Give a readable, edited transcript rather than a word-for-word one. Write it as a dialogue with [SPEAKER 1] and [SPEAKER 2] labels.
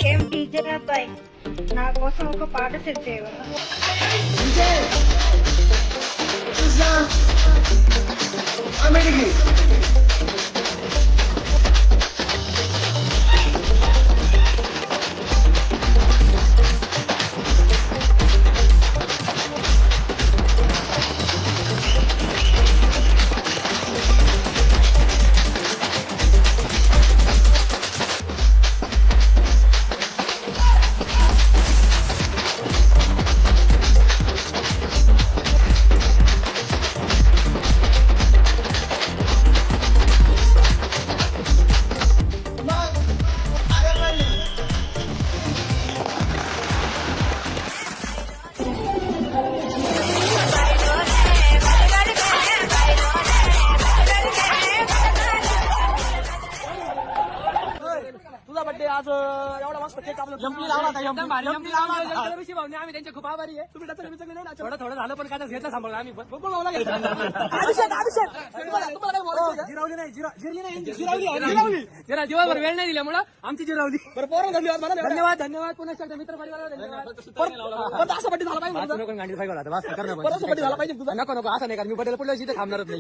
[SPEAKER 1] ఏం టీచర్ అబ్బాయి నా కోసం ఒక పాట సెట్ చేయగలరా?
[SPEAKER 2] तुझा बड्डे आज एवढा मस्त केक कापला एमपी लावला होता एमपी लावला आम्ही त्यांचे खूप आभारी आहे. तुम्ही त्याचं विचारलं नाही ना थोडं थोडं झालं पण काय घेतलं सांभाळलं आम्ही बोलावला जिरावली नाही जिरावली जरा दिवसभर वेळ नाही दिल्यामुळे आमची जिरावली. बरं पोरं धन्यवाद मला धन्यवाद धन्यवाद पुन्हा एकदा मित्र परिवाराला धन्यवाद. असं बड्डे झाला पाहिजे नको नको असं नाही कारण मी बड्डेला पुढल्या थांबणारच नाही.